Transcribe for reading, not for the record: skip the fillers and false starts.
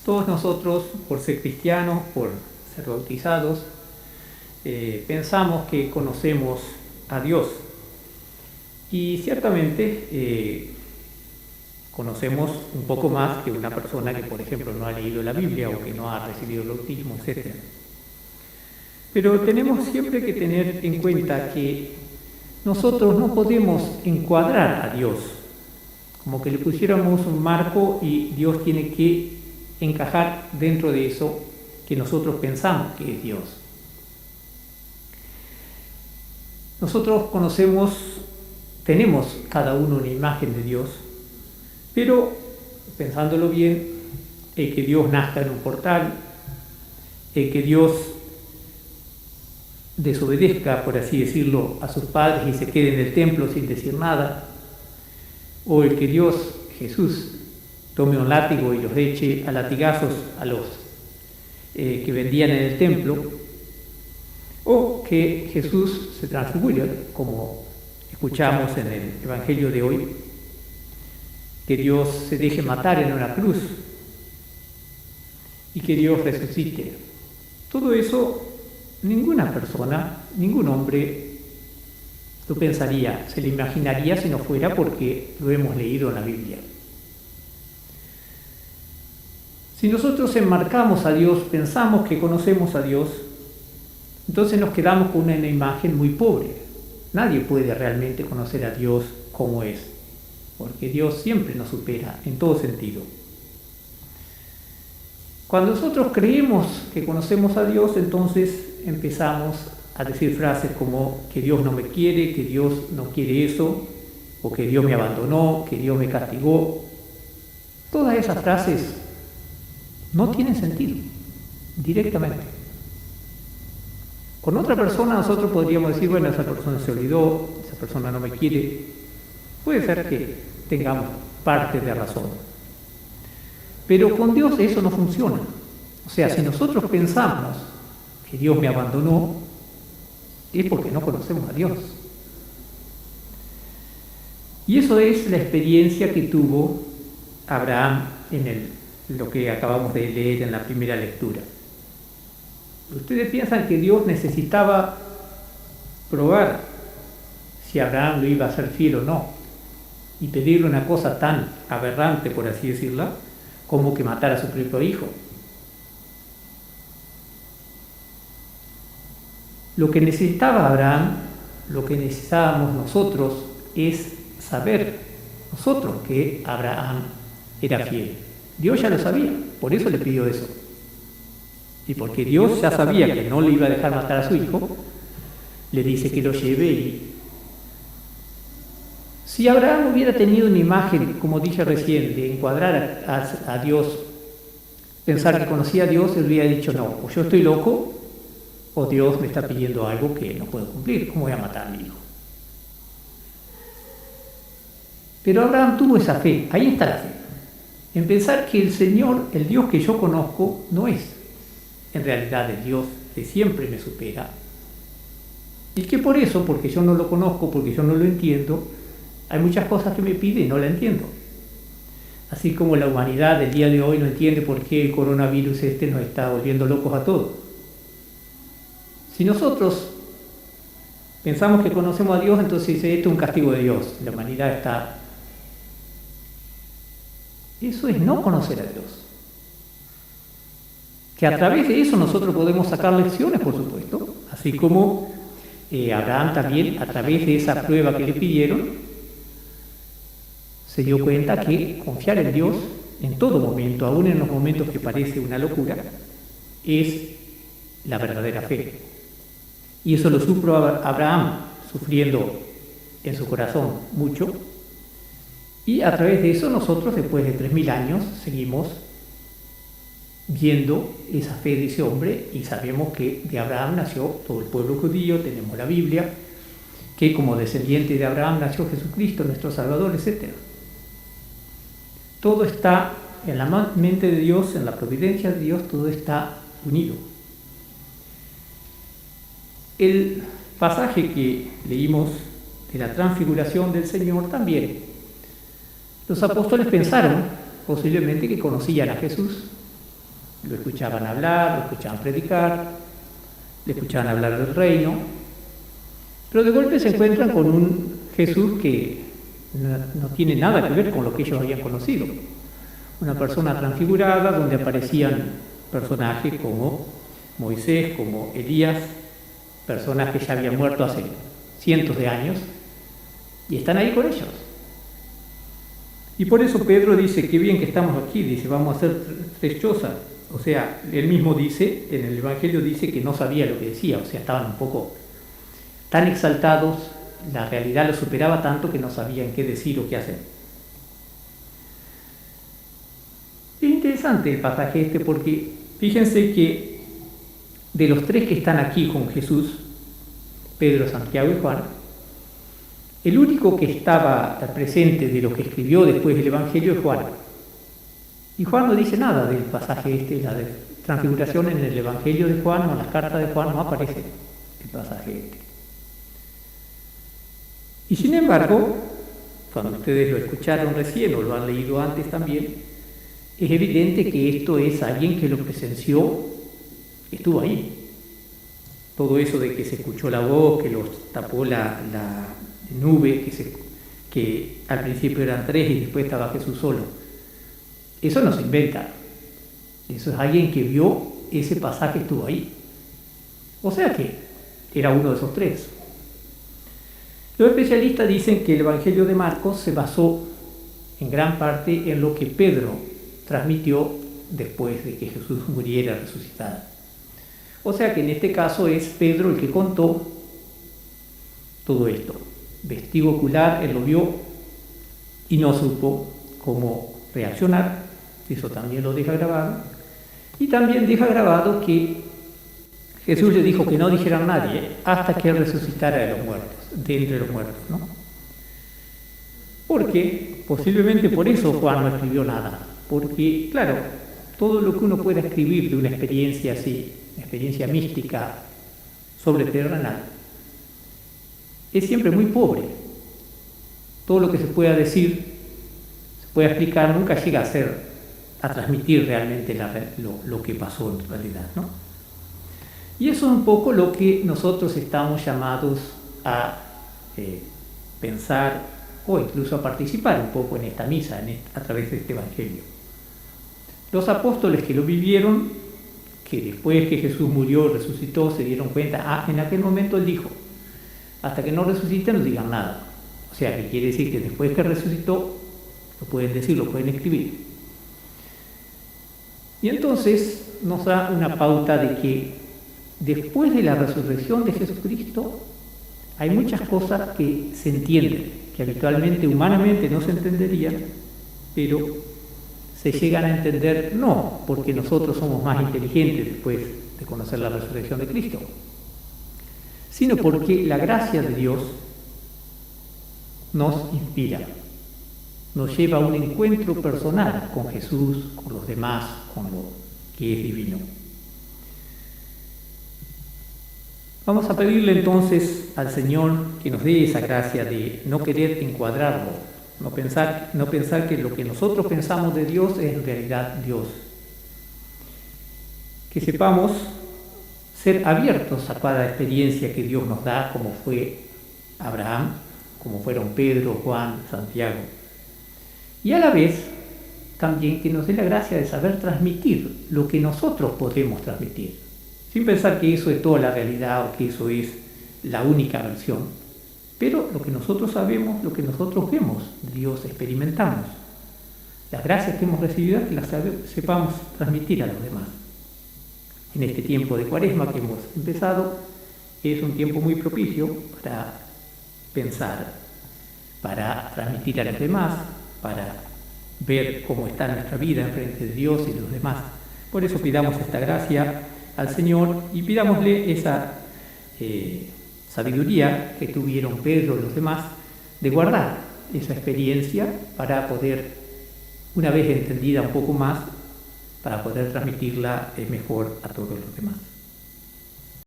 Todos nosotros, por ser cristianos, por ser bautizados, pensamos que conocemos a Dios. Y ciertamente conocemos un poco más que una persona que, por ejemplo, no ha leído la Biblia o que no ha recibido el bautismo, etc. Pero tenemos siempre que tener en cuenta que nosotros no podemos encuadrar a Dios, como que le pusiéramos un marco y Dios tiene que encajar dentro de eso que nosotros pensamos que es Dios. Nosotros tenemos cada uno una imagen de Dios, pero pensándolo bien, el que Dios nazca en un portal, el que Dios desobedezca, por así decirlo, a sus padres y se quede en el templo sin decir nada, o el que Dios, Jesús, tome un látigo y los eche a latigazos a los que vendían en el templo, o que Jesús se transfigure, como escuchamos en el Evangelio de hoy, que Dios se deje matar en una cruz y que Dios resucite. Todo eso, ninguna persona, ningún hombre lo pensaría, se lo imaginaría si no fuera porque lo hemos leído en la Biblia. Si nosotros enmarcamos a Dios, pensamos que conocemos a Dios, entonces nos quedamos con una imagen muy pobre. Nadie puede realmente conocer a Dios como es, porque Dios siempre nos supera en todo sentido. Cuando nosotros creemos que conocemos a Dios, entonces empezamos a decir frases como que Dios no me quiere, que Dios no quiere eso, o que Dios me abandonó, que Dios me castigó. Todas esas frases no tienen sentido, directamente. Con otra persona nosotros podríamos decir, bueno, esa persona se olvidó, esa persona no me quiere. Puede ser que tengamos parte de razón. Pero con Dios eso no funciona. O sea, si nosotros pensamos que Dios me abandonó, es porque no conocemos a Dios. Y eso es la experiencia que tuvo Abraham en lo que acabamos de leer en la primera lectura. Ustedes piensan que Dios necesitaba probar si Abraham lo iba a hacer fiel o no, y pedirle una cosa tan aberrante, por así decirla, como que matara a su propio hijo. Lo que necesitaba Abraham, lo que necesitábamos nosotros, es saber nosotros que Abraham era fiel. Dios ya lo sabía, por eso le pidió eso. Y porque Dios ya sabía que no le iba a dejar matar a su hijo, le dice que lo lleve y... Si Abraham hubiera tenido una imagen, como dije recién, de encuadrar a Dios, pensar que conocía a Dios, él hubiera dicho, no, o yo estoy loco, o Dios me está pidiendo algo que no puedo cumplir, ¿cómo voy a matar a mi hijo? Pero Abraham tuvo esa fe, ahí está la fe, en pensar que el Señor, el Dios que yo conozco, no es en realidad el Dios que siempre me supera, y que por eso, porque yo no lo conozco, porque yo no lo entiendo, hay muchas cosas que me pide y no la entiendo. Así como la humanidad del día de hoy no entiende por qué el coronavirus nos está volviendo locos a todos. Si nosotros pensamos que conocemos a Dios, entonces esto es un castigo de Dios. La humanidad está... Eso es no conocer a Dios. Que a través de eso nosotros podemos sacar lecciones, por supuesto, así como Abraham también, a través de esa prueba que le pidieron, se dio cuenta que confiar en Dios en todo momento, aún en los momentos que parece una locura, es la verdadera fe. Y eso lo supo Abraham, sufriendo en su corazón mucho, y a través de eso nosotros, después de 3000 años, seguimos viendo esa fe de ese hombre y sabemos que de Abraham nació todo el pueblo judío, tenemos la Biblia, que como descendiente de Abraham nació Jesucristo, nuestro Salvador, etc. Todo está en la mente de Dios, en la providencia de Dios, todo está unido. El pasaje que leímos de la transfiguración del Señor también. Los apóstoles pensaron posiblemente que conocían a Jesús, lo escuchaban hablar, lo escuchaban predicar, le escuchaban hablar del reino, pero de golpe se encuentran con un Jesús que no tiene nada que ver con lo que ellos habían conocido. Una persona transfigurada donde aparecían personajes como Moisés, como Elías, personas que ya habían muerto hace cientos de años y están ahí con ellos. Y por eso Pedro dice, qué bien que estamos aquí, dice, vamos a hacer 3 chozas. O sea, él mismo dice, en el Evangelio dice que no sabía lo que decía, o sea, estaban un poco tan exaltados, la realidad los superaba tanto que no sabían qué decir o qué hacer. Es interesante el pasaje este porque fíjense que de los 3 que están aquí con Jesús, Pedro, Santiago y Juan, el único que estaba presente de lo que escribió después del Evangelio es Juan. Y Juan no dice nada del pasaje este, la de transfiguración en el Evangelio de Juan o en las cartas de Juan no aparece el pasaje este. Y sin embargo, cuando ustedes lo escucharon recién o lo han leído antes también, es evidente que esto es alguien que lo presenció, estuvo ahí. Todo eso de que se escuchó la voz, que los tapó la nube, que al principio eran 3 y después estaba Jesús solo. Eso no se inventa. Eso es alguien que vio ese pasaje, estuvo ahí. O sea que era uno de esos 3. Los especialistas dicen que el Evangelio de Marcos se basó en gran parte en lo que Pedro transmitió después de que Jesús muriera resucitado. O sea que en este caso es Pedro el que contó todo esto. Testigo ocular, él lo vio y no supo cómo reaccionar. Eso también lo deja grabado. Y también deja grabado que Jesús le dijo que no dijera a nadie hasta que él resucitara de los muertos, de entre los muertos, ¿no? Porque posiblemente por eso Juan no escribió nada. Porque, claro, todo lo que uno pueda escribir de una experiencia así, una experiencia mística, sobreterrenal, es siempre muy pobre. Todo lo que se pueda decir, se pueda explicar, nunca llega a transmitir realmente lo que pasó en realidad, ¿no? Y eso es un poco lo que nosotros estamos llamados a pensar o incluso a participar un poco en esta misa, a través de este Evangelio. Los apóstoles que lo vivieron, que después que Jesús murió, resucitó, se dieron cuenta, en aquel momento él dijo, hasta que no resucite no digan nada. O sea, que quiere decir que después que resucitó, lo pueden decir, lo pueden escribir. Y entonces nos da una pauta de que después de la resurrección de Jesucristo hay muchas cosas que se entienden, que habitualmente, humanamente no se entenderían, pero se llegan a entender no porque nosotros somos más inteligentes después de conocer la resurrección de Cristo, sino porque la gracia de Dios nos inspira, nos lleva a un encuentro personal con Jesús, con los demás, con lo que es divino. Vamos a pedirle entonces al Señor que nos dé esa gracia de no querer encuadrarlo, no pensar que lo que nosotros pensamos de Dios es en realidad Dios. Que sepamos ser abiertos a cada experiencia que Dios nos da, como fue Abraham, como fueron Pedro, Juan, Santiago. Y a la vez también que nos dé la gracia de saber transmitir lo que nosotros podemos transmitir, sin pensar que eso es toda la realidad o que eso es la única versión, pero lo que nosotros sabemos, lo que nosotros vemos, Dios experimentamos, las gracias que hemos recibido, que las sepamos transmitir a los demás. En este tiempo de Cuaresma que hemos empezado, es un tiempo muy propicio para pensar, para transmitir a los demás, para ver cómo está nuestra vida en frente de Dios y de los demás. Por eso pidamos esta gracia al Señor y pidámosle esa sabiduría que tuvieron Pedro y los demás de guardar esa experiencia para poder, una vez entendida un poco más, para poder transmitirla mejor a todos los demás.